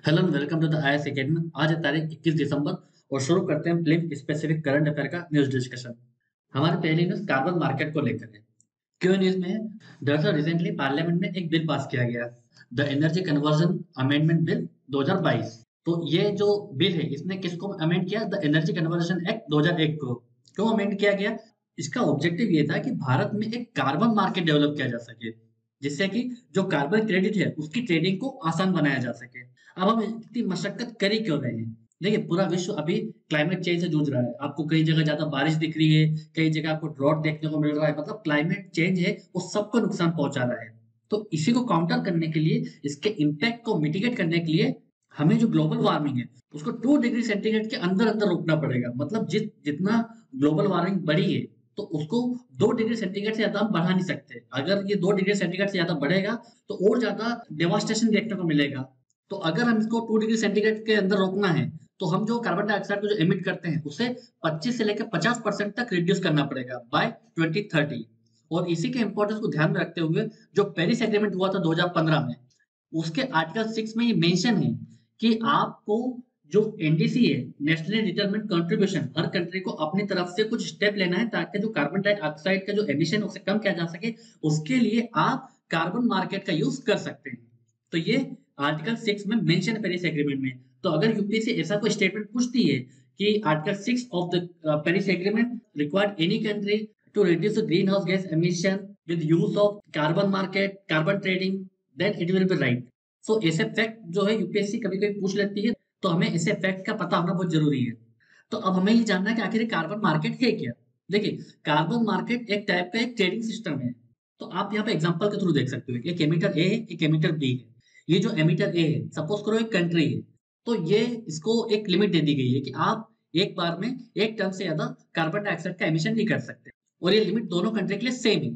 Hello and welcome to the IAS academy. आज है तारीख 21 दिसंबर और शुरू करते हैं ब्लिंक स्पेसिफिक करंट अफेयर का न्यूज डिस्कशन। हमारी पहली न्यूज कार्बन मार्केट को लेकर है। क्यों न्यूज में है? दरअसल रिसेंटली पार्लियामेंट में एक बिल पास किया गया, the energy conversion amendment bill 2022। तो ये जो बिल है इसने किसको अमेंड किया? द एनर्जी कन्वर्जन एक्ट 2001 को। क्यों अमेंड किया गया? इसका ऑब्जेक्टिव ये था कि भारत में एक कार्बन मार्केट डेवलप किया जा सके, जिससे कि जो कार्बन क्रेडिट है उसकी ट्रेडिंग को आसान बनाया जा सके। अब हम इतनी मशक्कत कर ही क्यों रहे हैं? देखिए, पूरा विश्व अभी क्लाइमेट चेंज से जूझ रहा है। आपको कई जगह ज्यादा बारिश दिख रही है, कई जगह आपको ड्रॉट देखने को मिल रहा है। मतलब क्लाइमेट चेंज है वो सबको नुकसान पहुंचा रहा है। तो इसी को काउंटर करने के लिए, इसके इम्पैक्ट को मिटिगेट करने के लिए हमें जो ग्लोबल वार्मिंग है उसको 2 डिग्री सेंटीग्रेड के अंदर अंदर रोकना पड़ेगा। मतलब जितना ग्लोबल वार्मिंग बढ़ी है तो उसको 2 डिग्री सेंटीग्रेड से ज्यादा हम बढ़ा नहीं सकते। अगर ये 2 डिग्री सेंटीग्रेड से ज्यादा बढ़ेगा तो और ज्यादा डेवास्टेशन देखने को मिलेगा। तो अगर हम इसको 2 डिग्री सेंटीग्रेड के अंदर रोकना है तो हम जो कार्बन डाइऑक्साइड को जो एमिट करते हैं उसे 25 से लेकर 50% तक रिड्यूस करना पड़ेगा बाय 2030। और इसी के इंपॉर्टेंस को ध्यान में रखते हुए जो पेरिस एग्रीमेंट हुआ था 2015 में, उसके आर्टिकल 6 में ये मेंशन है कि आपको जो एनडीसी है, नेशनली डिटरमिन्ड कंट्रीब्यूशन, हर कंट्री को अपनी तरफ से कुछ स्टेप लेना है ताकि जो कार्बन डाइऑक्साइड का जो एमिशन उसे कम किया जा सके। उसके लिए आप कार्बन मार्केट का यूज कर सकते हैं। तो ये आर्टिकल 6 में मेंशन है पेरिस एग्रीमेंट में। तो अगर यूपीएससी ऐसा कोई स्टेटमेंट पूछती है कि article 6 of the Paris agreement required any country to reduce the greenhouse gas emission with use of carbon market, carbon trading, then it will be right. So ऐसे fact जो है UPSC कभी कभी पूछ लेती है, तो हमें ऐसे फैक्ट का पता होना बहुत जरूरी है। तो अब हमें ये जानना है कि आखिर कार्बन मार्केट है क्या। देखिए, कार्बन मार्केट एक टाइप का एक ट्रेडिंग सिस्टम है। तो आप यहाँ पे एग्जांपल के थ्रू देख सकते हो, एक एमिटर ए है, एक एमिटर बी है। ये जो एमिटर ए है, सपोज करो एक कंट्री है, तो ये इसको एक लिमिट दे दी गई है कि आप एक बार में 1 टन से ज्यादा कार्बन डाइऑक्साइड का एमिशन नहीं कर सकते। और ये लिमिट दोनों कंट्री के लिए सेम है।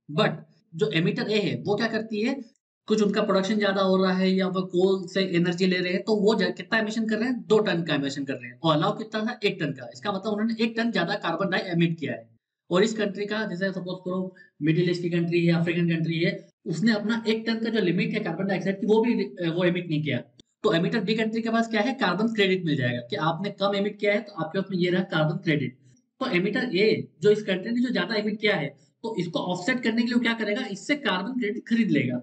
बट जो एमिटर ए है वो क्या करती है, कुछ उनका प्रोडक्शन ज्यादा हो रहा है या वो कोल से एनर्जी ले रहे हैं, तो वो कितना एमिशन कर रहे हैं? 2 टन का एमिशन कर रहे हैं। और अलाउ कितना था? 1 टन का। इसका मतलब उन्होंने 1 टन ज्यादा कार्बन डाई एमिट किया है। और इस कंट्री का, जैसे सपोज करो मिडिल ईस्ट की कंट्री है, अफ्रीकन कंट्री है, उसने अपना 1 टन का जो लिमिट है कार्बन डाइऑक्साइड की वो एमिट नहीं किया। तो एमिटर बी कंट्री के पास क्या है? कार्बन क्रेडिट मिल जाएगा कि आपने कम एमिट किया है तो आपके पास में ये रहा कार्बन क्रेडिट। तो एमिटर ए, जो इस कंट्री ने जो ज्यादा एमिट किया है, तो इसको ऑफसेट करने के लिए क्या करेगा? इससे कार्बन क्रेडिट खरीद लेगा।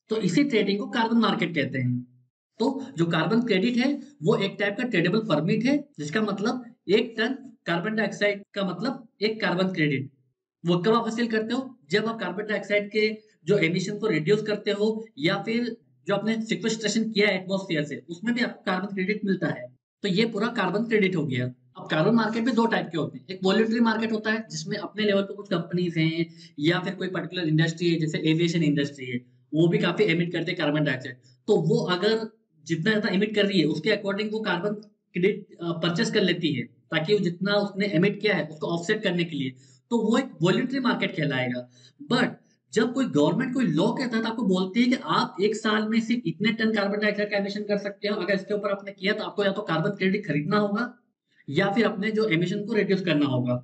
तो इसी ट्रेडिंग को कार्बन मार्केट कहते हैं। तो जो कार्बन क्रेडिट है वो एक टाइप का ट्रेडेबल परमिट है, जिसका मतलब 1 टन कार्बन डाइऑक्साइड का मतलब एक कार्बन क्रेडिट। वो कब आप हासिल करते हो? जब आप कार्बन डाइऑक्साइड के जो एमिशन को रिड्यूस करते हो, या फिर जो आपने सिक्वेस्ट्रेशन किया है एटमॉस्फेयर से, उसमें भी आपको कार्बन क्रेडिट मिलता है। तो ये पूरा कार्बन क्रेडिट हो गया। अब कार्बन मार्केट में 2 टाइप के होते हैं। एक वॉल्यूटरी मार्केट होता है जिसमें अपने लेवल पे कुछ कंपनीज हैं या फिर कोई पर्टिकुलर इंडस्ट्री है, जैसे एविएशन इंडस्ट्री है, वो भी काफी एमिट करते हैं कार्बन डाइऑक्साइड। तो वो अगर जितना ज्यादा एमिट कर रही है उसके अकॉर्डिंग वो कार्बन क्रेडिट परचेस कर लेती है, ताकि वो जितना उसने एमिट किया है उसको ऑफसेट करने के लिए। तो वो एक वॉल्यूटरी मार्केट कहलाएगा। बट जब कोई गवर्नमेंट कोई लॉ के तहत आपको बोलती है कि आप एक साल में सिर्फ इतने टन कार्बन डाइऑक्साइड का एमिशन कर सकते हो, अगर इसके ऊपर आपने किया तो आपको या तो कार्बन क्रेडिट खरीदना होगा या फिर अपने जो एमिशन को रिड्यूस करना होगा।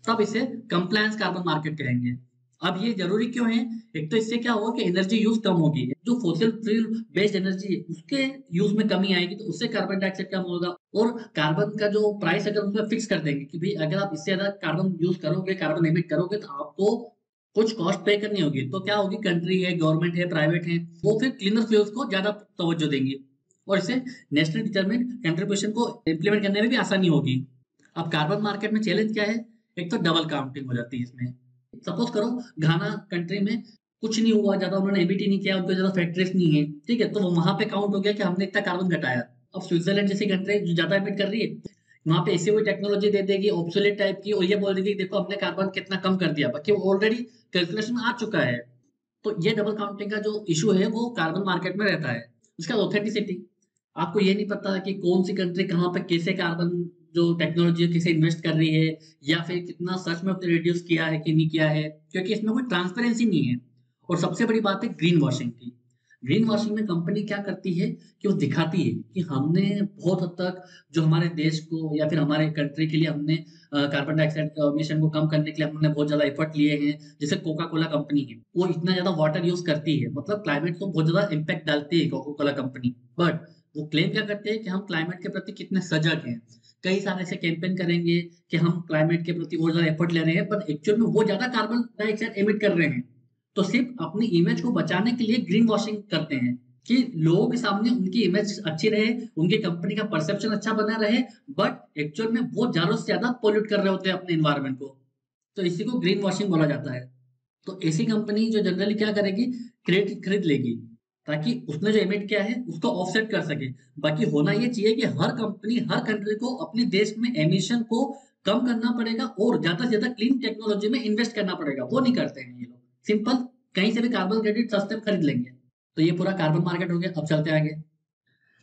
तब इसे कंप्लायंस कार्बन मार्केट कहेंगे। अब ये जरूरी क्यों है? एक तो इससे क्या होगा कि एनर्जी यूज कम होगी। जो फॉसिल फ्यूल बेस्ड एनर्जी है उसके यूज में कमी आएगी, तो उससे कार्बन डाइऑक्साइड कम होगा। और कार्बन का जो प्राइस अगर उसमें फिक्स कर देंगे कि भाई अगर आप इससे ज्यादा कार्बन यूज करोगे, कार्बन एमिट करोगे, तो आपको कुछ कॉस्ट पे करनी होगी। तो क्या होगी? कंट्री है, गवर्नमेंट है, प्राइवेट है, वो फिर क्लीनर फ्यूल्स को ज्यादा तवज्जो देंगे और इससे नेशनल डिटरमिन्ड कंट्रीब्यूशन को इम्प्लीमेंट करने में भी आसानी होगी। अब कार्बन मार्केट में चैलेंज क्या है? एक तो डबल काउंटिंग हो जाती है इसमें। सपोज करो घाना कंट्री में कुछ नहीं हुआ ज्यादा, उन्होंने एमिट ही नहीं किया, उनको ज्यादा फैक्ट्रीज नहीं है, ठीक है, तो वो वहां पे काउंट हो गया कि हमने इतना कार्बन घटाया। अब स्विट्जरलैंड जैसी कंट्री जो ज्यादा एमिट कर रही है, वहां पे ऐसी कोई टेक्नोलॉजी दे देगी ऑब्सोलेट टाइप की, और ये बोल देगी देखो हमने कार्बन कितना कम कर दिया, बाकी वो ऑलरेडी कैलकुलेशन में आ चुका है। तो ये डबल काउंटिंग का जो इशू है वो कार्बन मार्केट में रहता है। उसका ऑथेंटिसिटी, आपको ये नहीं पता कि कौन सी कंट्री कहाँ पे कैसे कार्बन जो टेक्नोलॉजी है कैसे इन्वेस्ट कर रही है, या फिर कितना सच में उसने रिड्यूस किया है कि नहीं किया है, क्योंकि इसमें कोई ट्रांसपेरेंसी नहीं है। और सबसे बड़ी बात है ग्रीन वॉशिंग की। ग्रीन वॉशिंग में कंपनी क्या करती है कि वो दिखाती है कि हमने बहुत हद तक जो हमारे देश को या फिर हमारे कंट्री के लिए हमने कार्बन डाइऑक्साइड मिशन को कम करने के लिए हमने बहुत ज्यादा एफर्ट लिए हैं। जैसे कोका कोला कंपनी है, वो इतना ज्यादा वाटर यूज करती है, मतलब क्लाइमेट को बहुत ज्यादा इम्पैक्ट डालती है कोका कोला कंपनी। बट वो क्लेम क्या करते हैं कि हम क्लाइमेट के प्रति कितने सजग हैं, कई सारे ऐसे कैंपेन करेंगे कि हम क्लाइमेट के प्रति और ज़्यादा एफर्ट ले रहे हैं, पर एक्चुअल में वो ज़्यादा कार्बन डाइऑक्साइड एमिट कर रहे हैं। तो सिर्फ अपनी इमेज को बचाने के लिए ग्रीन वॉशिंग करते हैं कि लोगों के सामने उनकी इमेज अच्छी रहे, उनकी कंपनी का परसेप्शन अच्छा बना रहे, बट एक्चुअल में वो ज़्यादा से ज़्यादा पॉल्यूट कर रहे होते हैं अपने एनवायरनमेंट को। तो इसी को ग्रीन वॉशिंग बोला जाता है। तो ऐसी कंपनी जो जनरली क्या करेगी, क्रेडिट खरीद लेगी ताकि उसने जो एमिट किया है उसको ऑफसेट कर सके। बाकी होना ये चाहिए कि हर कंपनी, हर कंट्री को अपने देश में एमिशन को कम करना पड़ेगा और ज्यादा से ज्यादा क्लीन टेक्नोलॉजी में इन्वेस्ट करना पड़ेगा। वो नहीं करते हैं ये लोग, सिंपल कहीं से भी कार्बन क्रेडिट सस्ते में खरीद लेंगे। तो ये पूरा कार्बन मार्केट हो गया। अब चलते हैं आगे।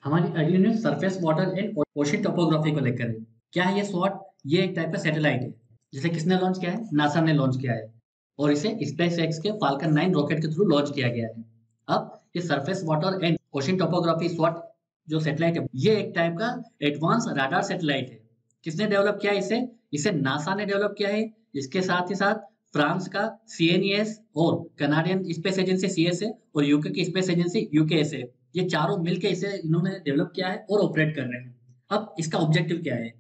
हमारी अगली news surface water and ocean topography को लेकर है। क्या है ये स्वॉट? ये एक टाइप का सैटेलाइट है जिसे किसने लॉन्च किया है? नासा ने लॉन्च किया है और इसे स्पेस एक्स के फाल्कन 9 रॉकेट के थ्रू लॉन्च किया गया है। अब ये surface water and ocean topography स्वॉट जो सैटेलाइट है, ये एक टाइप का एडवांस राडार सैटेलाइट है। किसने डेवलप किया है इसे? इसे नासा ने डेवलप किया है। इसके साथ ही साथ फ्रांस का सीएनईएस और कनाडियन स्पेस एजेंसी सीएसए और यूके की स्पेस एजेंसी यूकेएसए, ये चारों मिलकर इसे इन्होंने डेवलप किया है और ऑपरेट कर रहे हैं। अब इसका ऑब्जेक्टिव क्या है?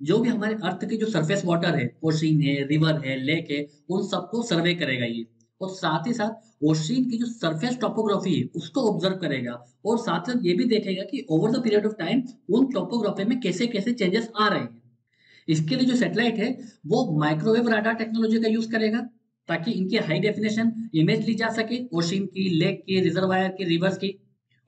जो भी हमारे अर्थ की जो सरफेस वाटर है, ओशिन है, रिवर है, लेक है, उन सबको सर्वे करेगा ये। और साथ ही साथ ओशिन की जो सरफेस टोपोग्राफी है उसको ऑब्जर्व करेगा और साथ साथ ये भी देखेगा कि over the period of time उन टोपोग्राफी में कैसे कैसे चेंजेस आ रहे हैं। इसके लिए जो सैटेलाइट है वो माइक्रोवेव राडार टेक्नोलॉजी का यूज करेगा ताकि इनकी हाई डेफिनेशन इमेज ली जा सके, ओशिन की, लेक की, रिजर्वायर की, रिवर्स की।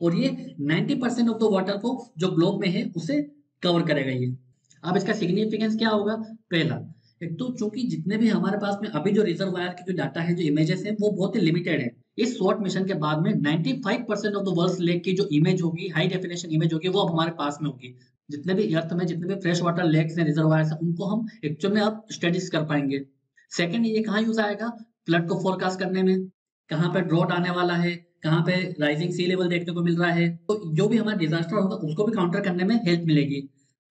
और ये 90% ऑफ द वाटर को जो ग्लोब में है उसे कवर करेगा ये। अब इसका सिग्निफिकेंस क्या होगा? पहला, एक तो चूंकि जितने भी हमारे पास में अभी जो रिजर्वायर की जो डाटा है, जो इमेजेस है, वो बहुत ही लिमिटेड है। इस शॉर्ट मिशन के बाद में 95% ऑफ द वर्ल्ड लेक की जो इमेज होगी, हाई डेफिनेशन इमेज होगी, वो अब हमारे पास में होगी। जितने भी अर्थ में जितने भी फ्रेश वाटर लेक्स हैं, रिजर्वायर्स हैं, उनको हम एक्चुअल में अब स्टडीज कर पाएंगे। सेकंड, ये कहाँ यूज आएगा? फ्लड को फोरकास्ट करने में, कहाँ पे ड्रॉट आने वाला है, कहाँ पे राइजिंग सी लेवल देखने को मिल रहा है, तो जो भी हमारा डिजास्टर होगा उसको भी काउंटर करने में हेल्प मिलेगी।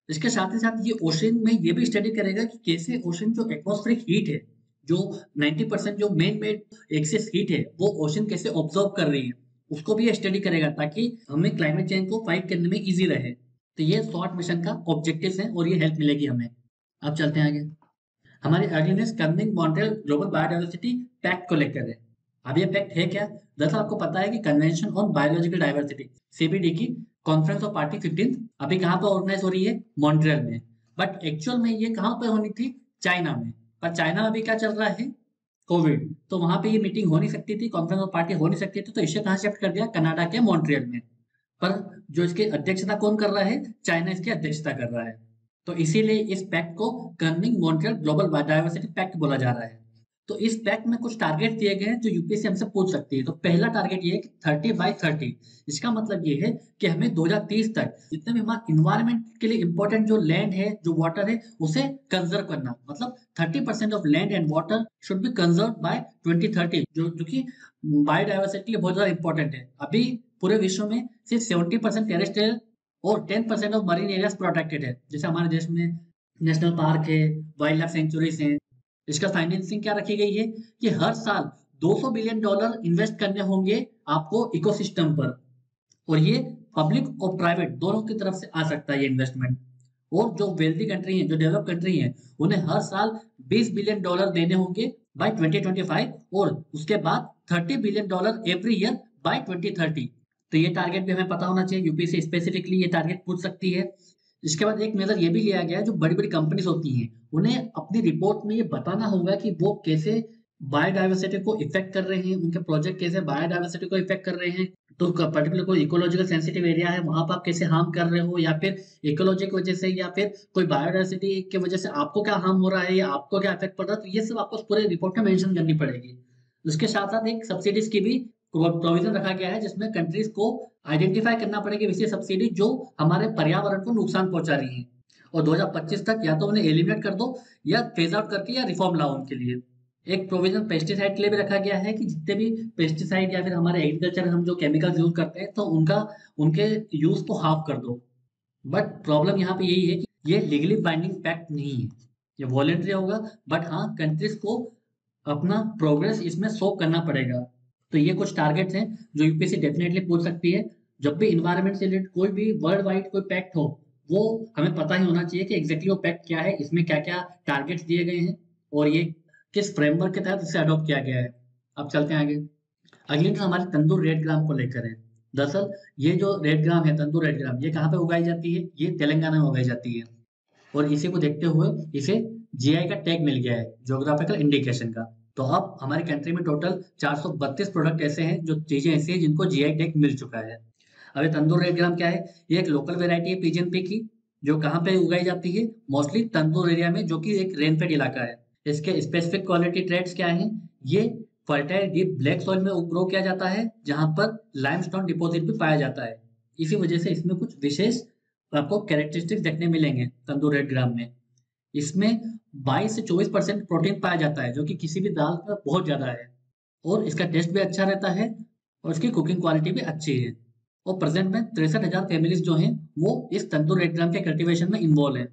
इसके साथ ही साथ ये ओशन में ये भी स्टडी करेगा कि कैसे ओशन जो एटमॉस्फेरिक हीट है, जो 90% जो मेन मेड एक्सेस हीट है, वो ओशन कैसे ऑब्जर्व कर रही है, उसको भी ये स्टडी करेगा ताकि हमें क्लाइमेट चेंज को फाइट करने में इजी रहे। तो ये शॉर्ट मिशन का ऑब्जेक्टिव्स हैं और ये हेल्प मिलेगी हमें। अब चलते हैं आगे। हमारी अगली न्यूज़ कन्विंग मॉन्ट्रियल ग्लोबल बायोडायवर्सिटी पैक्ट को लेकर है। अब ये पैक्ट है क्या? दरअसल आपको पता है कि convention on biological diversity, CBD की कॉन्फ्रेंस ऑफ पार्टी 15 अभी कहाँ पर ऑर्गेनाइज हो रही है? मॉन्ट्रियल में। बट एक्चुअल में ये कहाँ पर होनी थी? चाइना में। पर चाइना में अभी क्या चल रहा है? कोविड। तो वहां पे ये मीटिंग हो नहीं सकती थी, कॉन्फ्रेंस ऑफ पार्टी हो नहीं सकती थी, तो इसे कहाँ शिफ्ट कर दिया? कनाडा के मॉन्ट्रियल में। पर जो इसकी अध्यक्षता कौन कर रहा है? चाइना इसकी अध्यक्षता कर रहा है। तो इसीलिए इस पैक्ट को कन्विंग मॉन्ट्रियल ग्लोबल बायोडायवर्सिटी पैक्ट बोला जा रहा है। तो इस पैक्ट में कुछ टारगेट दिए गए हैं जो यूपीएससी हमसे पूछ सकती है। तो पहला टारगेट ये है कि 30/30। इसका मतलब ये है कि हमें 2030 तक जितने भी हमारे इन्वायरमेंट के लिए इंपॉर्टेंट जो लैंड है, जो वाटर है, उसे कंजर्व करना। मतलब 30% of land and water should be conserve by 2030, जो कि बायोडायवर्सिटी के लिए बहुत ज्यादा इंपॉर्टेंट है। अभी पूरे विश्व में सिर्फ 70% टेरेस्ट्रियल और 10% ऑफ मरीन एरियाज प्रोटेक्टेड है। जैसे हमारे देश में नेशनल पार्क है, वाइल्ड लाइफ सेंचुरीज हैं। इसका फाइनेंसिंग क्या रखी गई है कि हर साल $200 बिलियन इन्वेस्ट करने होंगे आपको इकोसिस्टम पर, और ये पब्लिक और प्राइवेट दोनों की तरफ से आ सकता है ये इन्वेस्टमेंट। और जो वेल्दी कंट्री हैं, जो डेवलप कंट्री हैं, उन्हें हर साल $20 बिलियन देने होंगे बाय 2025 और उसके बाद $30 बिलियन एवरी ईयर बाय 2030। तो ये टारगेट भी हमें पता होना चाहिए, यूपीएससी स्पेसिफिकली ये टारगेट पूछ सकती है। इसके बाद एक मेजर ये भी लिया गया है, जो बड़ी बड़ी कंपनीज होती हैं उन्हें अपनी रिपोर्ट में ये बताना होगा कि वो कैसे बायोडायवर्सिटी को इफेक्ट कर रहे हैं, उनके प्रोजेक्ट कैसे बायोडायवर्सिटी को इफेक्ट कर रहे हैं। तो पर्टिकुलर कोई इकोलॉजिकल सेंसिटिव एरिया है, वहां पर आप कैसे हार्म कर रहे हो, या फिर इकोलॉजी की वजह से, या फिर कोई बायोडायवर्सिटी की वजह से आपको क्या हार्म हो रहा है, या आपको क्या इफेक्ट पड़ रहा है। तो ये सब आपको पूरे रिपोर्ट में मेंशन करनी पड़ेगी। उसके साथ साथ एक सब्सिडीज की भी प्रोविजन रखा गया है, जिसमें कंट्रीज को आइडेंटिफाई करना पड़ेगी वैसी सब्सिडी जो हमारे पर्यावरण को नुकसान पहुंचा रही है, और 2025 तक या तो उन्हें एलिमिनेट कर दो, या फेज आउट करके या रिफॉर्म लाओ उनके लिए। एक प्रोविजन पेस्टिसाइड के लिए भी रखा गया है कि जितने भी पेस्टिसाइड या फिर हमारे एग्रीकल्चर हम जो केमिकल्स यूज करते हैं, तो उनके यूज को हाफ कर दो। बट प्रॉब्लम यहाँ पे यही है कि ये लीगली बाइंडिंग पैक्ट नहीं है, ये वॉलेंट्री होगा। बट हाँ, कंट्रीज को अपना प्रोग्रेस इसमें शो करना पड़ेगा। तो ये कुछ टारगेट्स हैं जो यूपीएससी डेफिनेटली पूछ सकती है। जब भी इन्वायरमेंट से रिलेटेड कोई भी वर्ल्ड वाइड कोई पैक्ट हो, वो हमें पता ही होना चाहिए कि एग्जैक्टली वो पैक्ट क्या है, इसमें क्या-क्या टारगेट्स दिए गए हैं और ये किस फ्रेमवर्क के तहत इसे अडॉप्ट किया गया है। अब चलते हैं आगे। अगली न्यूज़ हमारे तंदूर रेड ग्राम को लेकर है। दरअसल ये जो रेड ग्राम है, तंदूर रेड ग्राम, ये कहाँ पे उगाई जाती है? ये तेलंगाना में उगाई जाती है और इसी को देखते हुए इसे जीआई का टैग मिल गया है, ज्योग्राफिकल इंडिकेशन का। तो अब हमारी कंट्री में टोटल 432 प्रोडक्ट ऐसे हैं, जो चीजें ऐसी हैं जिनको जीआई टैग मिल चुका है। अब ये तंदूर रेड ग्राम क्या है? ये एक लोकल वेराइटी है पिजन की, जो कहाँ पे उगाई जाती है? मोस्टली तंदूर एरिया में, जो कि एक रेनफेड इलाका है। इसके स्पेसिफिक क्वालिटी ट्रेड्स क्या हैं? ये फर्टाइल डीप ब्लैक सॉइल में ग्रो किया जाता है, जहां पर लाइमस्टोन डिपॉजिट भी पाया जाता है। इसी वजह से इसमें कुछ विशेष आपको कैरेक्टरिस्टिक्स देखने मिलेंगे तंदूर रेड ग्राम में। इसमें 22 से 24% प्रोटीन पाया जाता है, जो कि किसी भी दाल का बहुत ज़्यादा है और इसका टेस्ट भी अच्छा रहता है और इसकी कुकिंग क्वालिटी भी अच्छी है। और प्रेजेंट में 63,000 फैमिलीज जो हैं, वो इस तंदूर रेड ग्राम के कल्टीवेशन में इन्वॉल्व हैं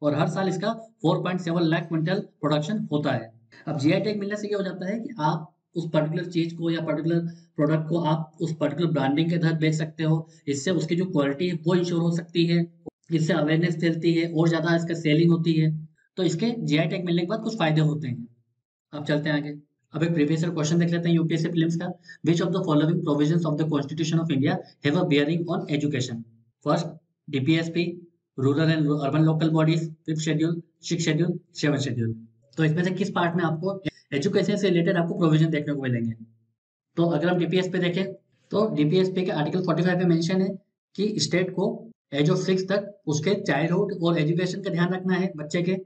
और हर साल इसका 4.7 लाख क्विंटल प्रोडक्शन होता है। अब जीआई टैग मिलने से ये हो जाता है कि आप उस पर्टिकुलर चीज़ को या पर्टिकुलर प्रोडक्ट को आप उस पर्टिकुलर ब्रांडिंग के तहत बेच सकते हो। इससे उसकी जो क्वालिटी है वो इंश्योर हो सकती है, इससे अवेयरनेस फैलती है और ज़्यादा इसका सेलिंग होती है। तो इसके जीआई टैग मिलने के बाद कुछ फायदे होते हैं। अब चलते हैं आगे। अब एक प्रीवियस ईयर क्वेश्चन देख लेते हैं यूपीएससी प्रीलिम्स का। Which of the following provisions of the constitution of India have a bearing on education? First, DPSP, rural and urban local bodies, fifth schedule, six schedule, seven schedule. तो इसमें से किस part में आपको education से related आपको provision देखने को मिलेंगे? तो अगर हम डीपीएस पे देखें, तो डीपीएस पे के आर्टिकल 45 में मेंशन है कि स्टेट को एज ऑफ 6 तक उसके चाइल्डहुड और एजुकेशन का ध्यान रखना है बच्चे के।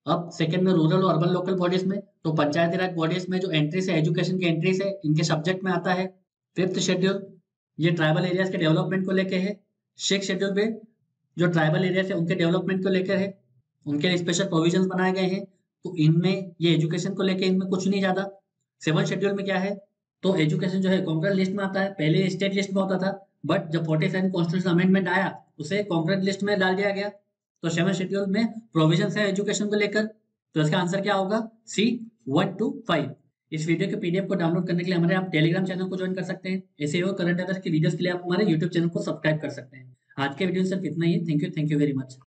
अब सेकंड में रूरल और अर्बन लोकल बॉडीज में, तो पंचायती राज बॉडीज में जो एंट्रीज है, एजुकेशन की एंट्रीज है, इनके सब्जेक्ट में आता है। फिफ्थ शेड्यूल, ये ट्राइबल एरियाज के डेवलपमेंट को लेके है। सिक्स शेड्यूल पे जो ट्राइबल एरियाज है उनके डेवलपमेंट को लेकर है, उनके लिए स्पेशल प्रोविजंस बनाए गए हैं। तो इनमें ये एजुकेशन को लेके इनमें कुछ नहीं ज्यादा। सेवन शेड्यूल में क्या है? तो एजुकेशन जो है कॉन्करेंट लिस्ट में आता है, पहले स्टेट लिस्ट में होता था, बट जब 47 कॉन्स्टिट्यूशन अमेंडमेंट आया, उसे कॉन्करेंट लिस्ट में डाल दिया गया। तो सेवन शेड्यूल में प्रोविजन है एजुकेशन को लेकर। तो इसका आंसर क्या होगा? सी, 1 to 5। इस वीडियो के पीडीएफ को डाउनलोड करने के लिए हमारे आप टेलीग्राम चैनल को ज्वाइन कर सकते हैं। ऐसे ही करंट अफेयर्स की वीडियोस के लिए आप हमारे यूट्यूब चैनल को सब्सक्राइब कर सकते हैं। आज के वीडियो में सिर्फ इतना ही। Thank you very much.